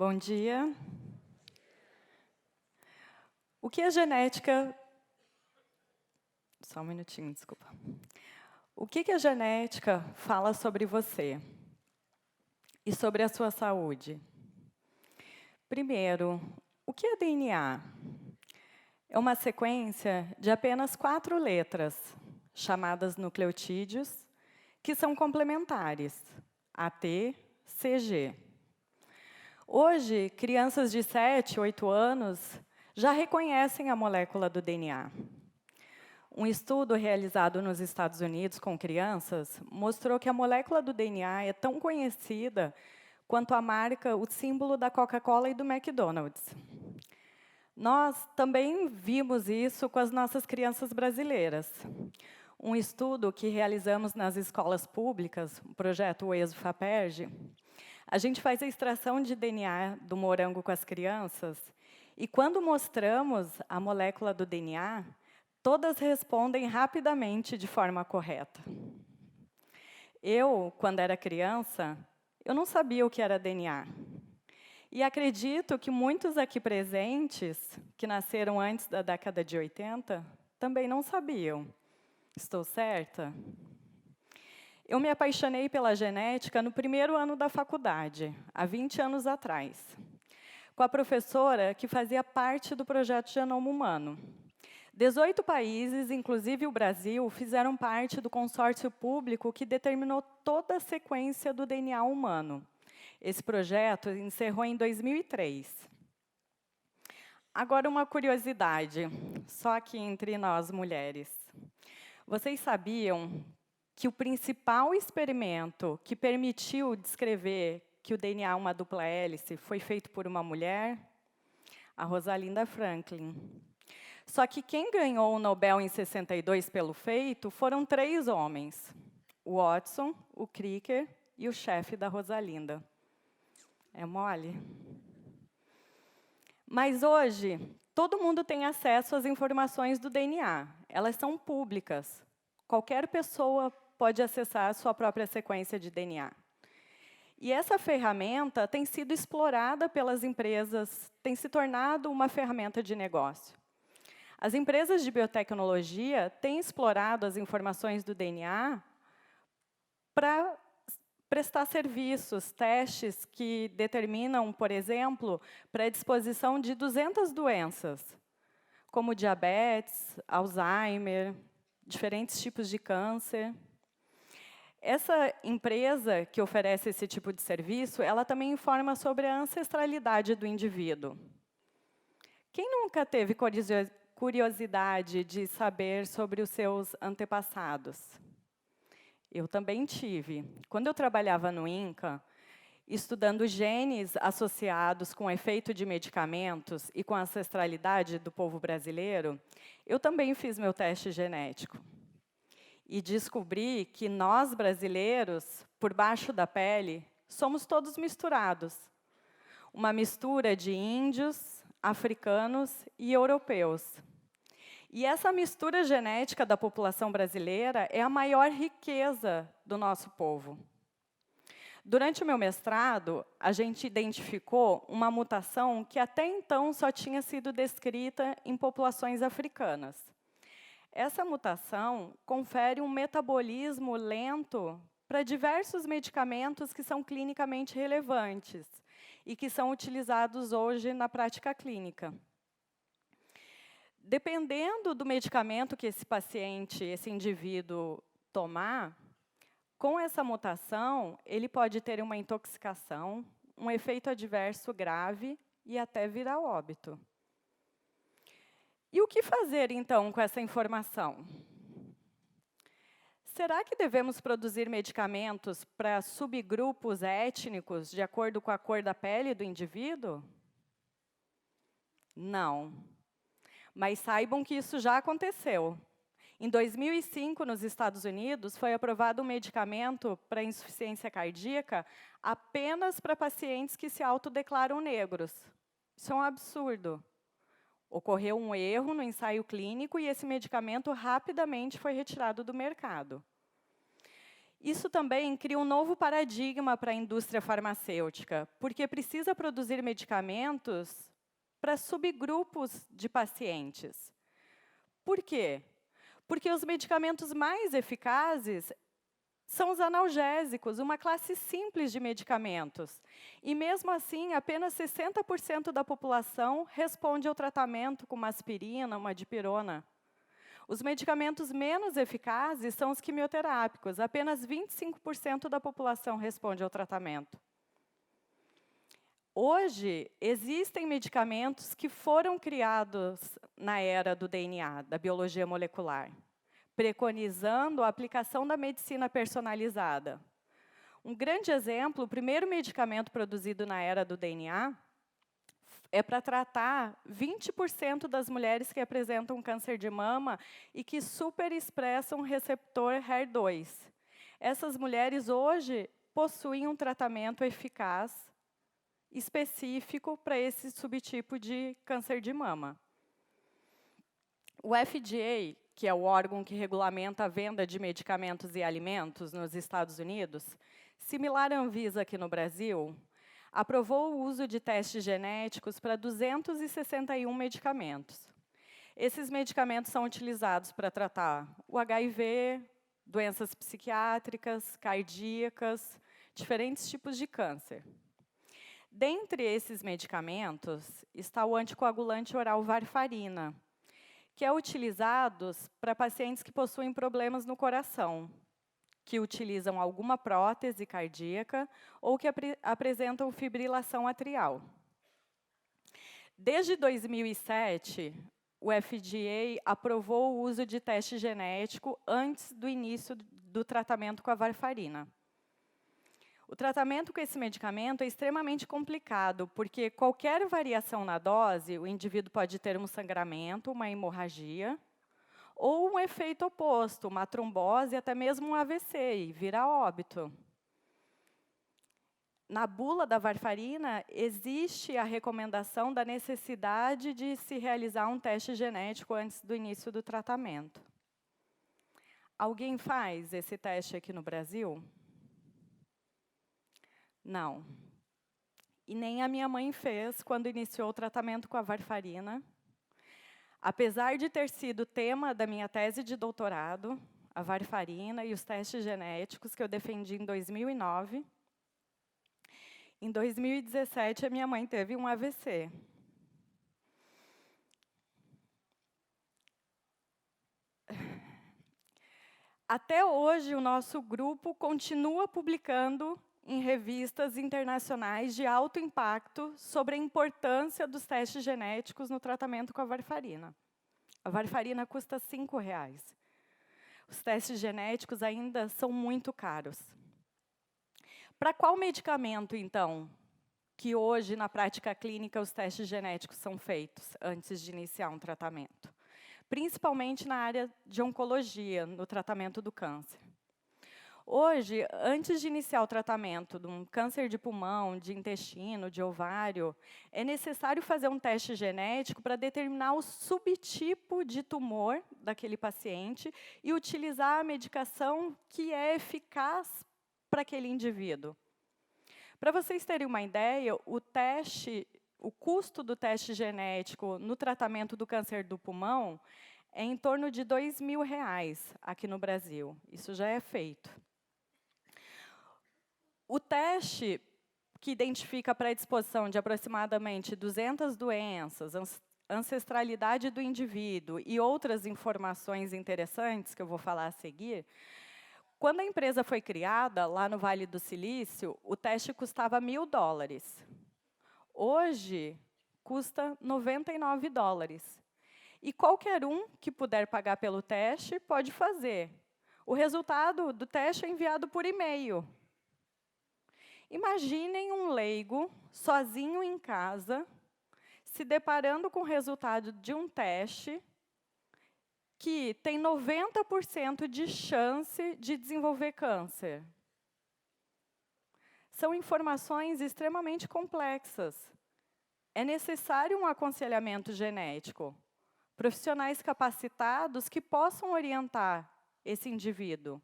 Bom dia. O que a genética... Só um minutinho, desculpa. O que a genética fala sobre você e sobre a sua saúde? Primeiro, o que é DNA? É uma sequência de apenas 4 letras, chamadas nucleotídeos, que são complementares, AT, CG. Hoje, crianças de 7, 8 anos já reconhecem a molécula do DNA. Um estudo realizado nos Estados Unidos com crianças mostrou que a molécula do DNA é tão conhecida quanto a marca, o símbolo da Coca-Cola e do McDonald's. Nós também vimos isso com as nossas crianças brasileiras. Um estudo que realizamos nas escolas públicas, o projeto ESO-FAPERJ, a gente faz a extração de DNA do morango com as crianças, e quando mostramos a molécula do DNA, todas respondem rapidamente de forma correta. Eu, quando era criança, eu não sabia o que era DNA. E acredito que muitos aqui presentes, que nasceram antes da década de 80, também não sabiam. Estou certa? Eu me apaixonei pela genética no primeiro ano da faculdade, há 20 anos atrás, com a professora que fazia parte do projeto Genoma Humano. 18 países, inclusive o Brasil, fizeram parte do consórcio público que determinou toda a sequência do DNA humano. Esse projeto encerrou em 2003. Agora, uma curiosidade, só aqui entre nós, mulheres. Vocês sabiam que o principal experimento que permitiu descrever que o DNA é uma dupla hélice foi feito por uma mulher? A Rosalind Franklin. Só que quem ganhou o Nobel em 62 pelo feito foram 3 homens: o Watson, o Cricker e o chefe da Rosalinda. É mole? Mas hoje, todo mundo tem acesso às informações do DNA. Elas são públicas. Qualquer pessoa pode acessar a sua própria sequência de DNA. E essa ferramenta tem sido explorada pelas empresas, tem se tornado uma ferramenta de negócio. As empresas de biotecnologia têm explorado as informações do DNA para prestar serviços, testes que determinam, por exemplo, predisposição de 200 doenças, como diabetes, Alzheimer, diferentes tipos de câncer. Essa empresa que oferece esse tipo de serviço, ela também informa sobre a ancestralidade do indivíduo. Quem nunca teve curiosidade de saber sobre os seus antepassados? Eu também tive. Quando eu trabalhava no INCA, estudando genes associados com o efeito de medicamentos e com a ancestralidade do povo brasileiro, eu também fiz meu teste genético. E descobri que nós, brasileiros, por baixo da pele, somos todos misturados. Uma mistura de índios, africanos e europeus. E essa mistura genética da população brasileira é a maior riqueza do nosso povo. Durante o meu mestrado, a gente identificou uma mutação que até então só tinha sido descrita em populações africanas. Essa mutação confere um metabolismo lento para diversos medicamentos que são clinicamente relevantes e que são utilizados hoje na prática clínica. Dependendo do medicamento que esse paciente, esse indivíduo, tomar, com essa mutação, ele pode ter uma intoxicação, um efeito adverso grave e até vir a óbito. E o que fazer, então, com essa informação? Será que devemos produzir medicamentos para subgrupos étnicos de acordo com a cor da pele do indivíduo? Não. Mas saibam que isso já aconteceu. Em 2005, nos Estados Unidos, foi aprovado um medicamento para insuficiência cardíaca apenas para pacientes que se autodeclaram negros. Isso é um absurdo. Ocorreu um erro no ensaio clínico e esse medicamento rapidamente foi retirado do mercado. Isso também cria um novo paradigma para a indústria farmacêutica, porque precisa produzir medicamentos para subgrupos de pacientes. Por quê? Porque os medicamentos mais eficazes são os analgésicos, uma classe simples de medicamentos. E, mesmo assim, apenas 60% da população responde ao tratamento com uma aspirina, uma dipirona. Os medicamentos menos eficazes são os quimioterápicos. Apenas 25% da população responde ao tratamento. Hoje, existem medicamentos que foram criados na era do DNA, da biologia molecular, preconizando a aplicação da medicina personalizada. Um grande exemplo, o primeiro medicamento produzido na era do DNA é para tratar 20% das mulheres que apresentam câncer de mama e que superexpressam o receptor HER2. Essas mulheres hoje possuem um tratamento eficaz, específico para esse subtipo de câncer de mama. O FDA, que é o órgão que regulamenta a venda de medicamentos e alimentos nos Estados Unidos, similar à Anvisa aqui no Brasil, aprovou o uso de testes genéticos para 261 medicamentos. Esses medicamentos são utilizados para tratar o HIV, doenças psiquiátricas, cardíacas, diferentes tipos de câncer. Dentre esses medicamentos, está o anticoagulante oral varfarina, que é utilizado para pacientes que possuem problemas no coração, que utilizam alguma prótese cardíaca ou que apresentam fibrilação atrial. Desde 2007, o FDA aprovou o uso de teste genético antes do início do tratamento com a varfarina. O tratamento com esse medicamento é extremamente complicado, porque qualquer variação na dose, o indivíduo pode ter um sangramento, uma hemorragia, ou um efeito oposto, uma trombose, até mesmo um AVC, e vir a óbito. Na bula da varfarina, existe a recomendação da necessidade de se realizar um teste genético antes do início do tratamento. Alguém faz esse teste aqui no Brasil? Não. E nem a minha mãe fez quando iniciou o tratamento com a varfarina. Apesar de ter sido tema da minha tese de doutorado, a varfarina e os testes genéticos que eu defendi em 2009, em 2017 a minha mãe teve um AVC. Até hoje, o nosso grupo continua publicando em revistas internacionais de alto impacto sobre a importância dos testes genéticos no tratamento com a varfarina. A varfarina custa R$ 5,00. Os testes genéticos ainda são muito caros. Para qual medicamento, então, que hoje, na prática clínica, os testes genéticos são feitos antes de iniciar um tratamento? Principalmente na área de oncologia, no tratamento do câncer. Hoje, antes de iniciar o tratamento de um câncer de pulmão, de intestino, de ovário, é necessário fazer um teste genético para determinar o subtipo de tumor daquele paciente e utilizar a medicação que é eficaz para aquele indivíduo. Para vocês terem uma ideia, o custo do teste genético no tratamento do câncer do pulmão é em torno de R$ 2.000 aqui no Brasil. Isso já é feito. O teste, que identifica a predisposição de aproximadamente 200 doenças, ancestralidade do indivíduo e outras informações interessantes que eu vou falar a seguir, quando a empresa foi criada, lá no Vale do Silício, o teste custava $1.000. Hoje, custa $99. E qualquer um que puder pagar pelo teste pode fazer. O resultado do teste é enviado por e-mail. Imaginem um leigo, sozinho em casa, se deparando com o resultado de um teste que tem 90% de chance de desenvolver câncer. São informações extremamente complexas. É necessário um aconselhamento genético, profissionais capacitados que possam orientar esse indivíduo.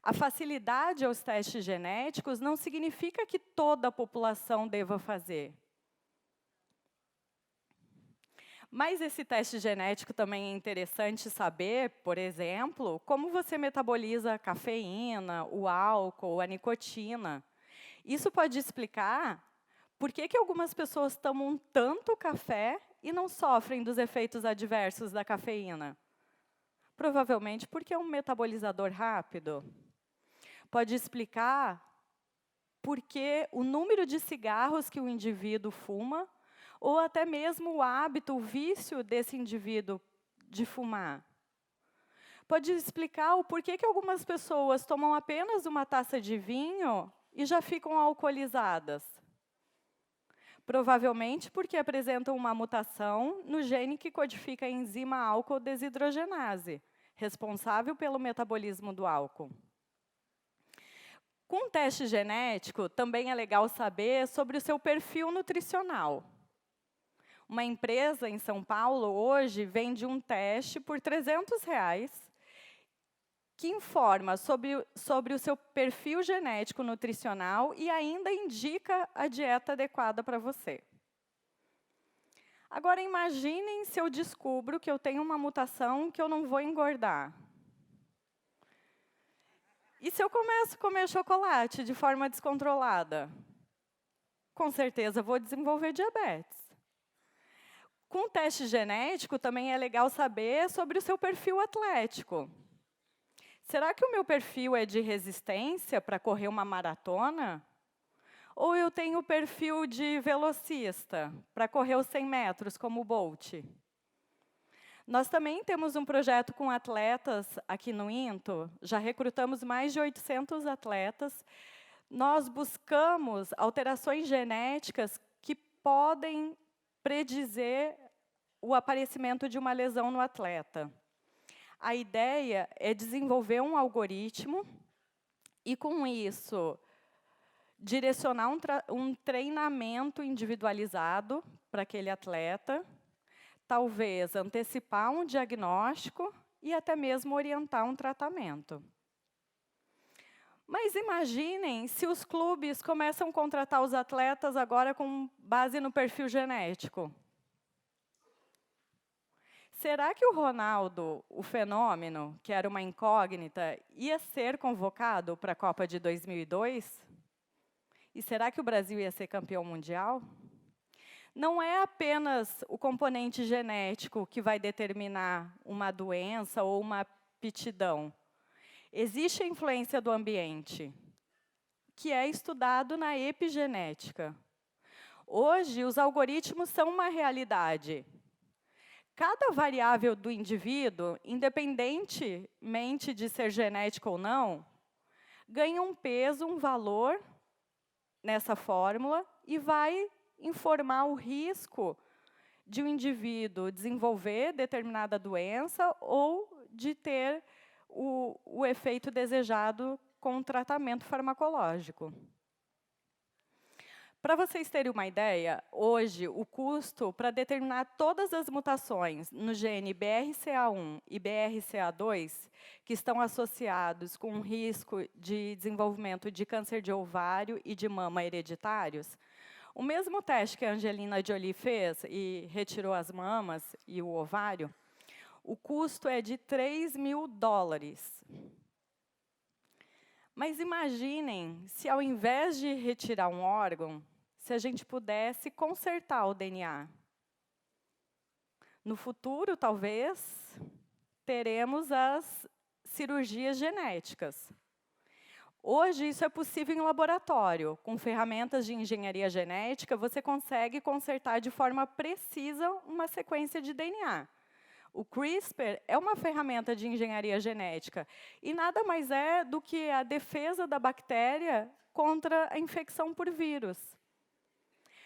A facilidade aos testes genéticos não significa que toda a população deva fazer. Mas esse teste genético também é interessante saber, por exemplo, como você metaboliza a cafeína, o álcool, a nicotina. Isso pode explicar por que algumas pessoas tomam tanto café e não sofrem dos efeitos adversos da cafeína. Provavelmente porque é um metabolizador rápido. Pode explicar por que o número de cigarros que o indivíduo fuma, ou até mesmo o hábito, o vício desse indivíduo de fumar. Pode explicar o porquê que algumas pessoas tomam apenas uma taça de vinho e já ficam alcoolizadas. Provavelmente porque apresentam uma mutação no gene que codifica a enzima álcool desidrogenase, responsável pelo metabolismo do álcool. Com o teste genético, também é legal saber sobre o seu perfil nutricional. Uma empresa em São Paulo, hoje, vende um teste por R$300, que informa sobre o seu perfil genético nutricional e ainda indica a dieta adequada para você. Agora, imaginem se eu descubro que eu tenho uma mutação que eu não vou engordar. E se eu começo a comer chocolate de forma descontrolada? Com certeza vou desenvolver diabetes. Com o teste genético, também é legal saber sobre o seu perfil atlético. Será que o meu perfil é de resistência para correr uma maratona? Ou eu tenho o perfil de velocista, para correr os 100 metros, como o Bolt? Nós também temos um projeto com atletas aqui no INTO, já recrutamos mais de 800 atletas. Nós buscamos alterações genéticas que podem predizer o aparecimento de uma lesão no atleta. A ideia é desenvolver um algoritmo e, com isso, direcionar um treinamento individualizado para aquele atleta, talvez antecipar um diagnóstico e até mesmo orientar um tratamento. Mas imaginem se os clubes começam a contratar os atletas agora com base no perfil genético. Será que o Ronaldo, o fenômeno, que era uma incógnita, ia ser convocado para a Copa de 2002? E será que o Brasil ia ser campeão mundial? Não é apenas o componente genético que vai determinar uma doença ou uma aptidão. Existe a influência do ambiente, que é estudado na epigenética. Hoje, os algoritmos são uma realidade. Cada variável do indivíduo, independentemente de ser genético ou não, ganha um peso, um valor nessa fórmula e vai informar o risco de um indivíduo desenvolver determinada doença ou de ter o efeito desejado com o tratamento farmacológico. Para vocês terem uma ideia, hoje o custo para determinar todas as mutações no gene BRCA1 e BRCA2, que estão associados com um risco de desenvolvimento de câncer de ovário e de mama hereditários, o mesmo teste que a Angelina Jolie fez e retirou as mamas e o ovário, o custo é de $3.000. Mas imaginem se, ao invés de retirar um órgão, se a gente pudesse consertar o DNA. No futuro, talvez, teremos as cirurgias genéticas. Hoje, isso é possível em laboratório. Com ferramentas de engenharia genética, você consegue consertar de forma precisa uma sequência de DNA. O CRISPR é uma ferramenta de engenharia genética e nada mais é do que a defesa da bactéria contra a infecção por vírus.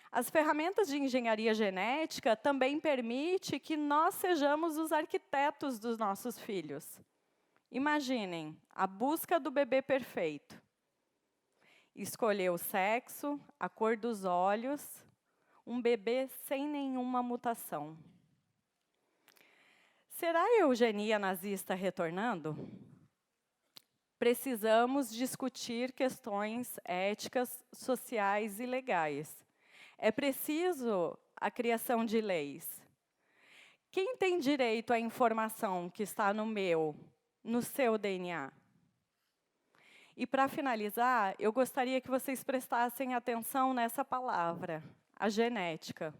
As ferramentas de engenharia genética também permitem que nós sejamos os arquitetos dos nossos filhos. Imaginem, a busca do bebê perfeito. Escolher o sexo, a cor dos olhos, um bebê sem nenhuma mutação. Será a eugenia nazista retornando? precisamos discutir questões éticas, sociais e legais. É preciso a criação de leis. Quem tem direito à informação que está no seu DNA? E, para finalizar, eu gostaria que vocês prestassem atenção nessa palavra, a genética,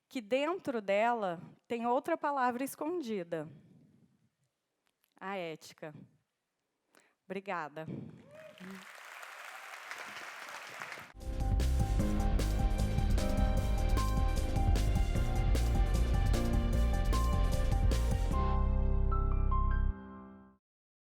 que dentro dela tem outra palavra escondida, a ética. Obrigada.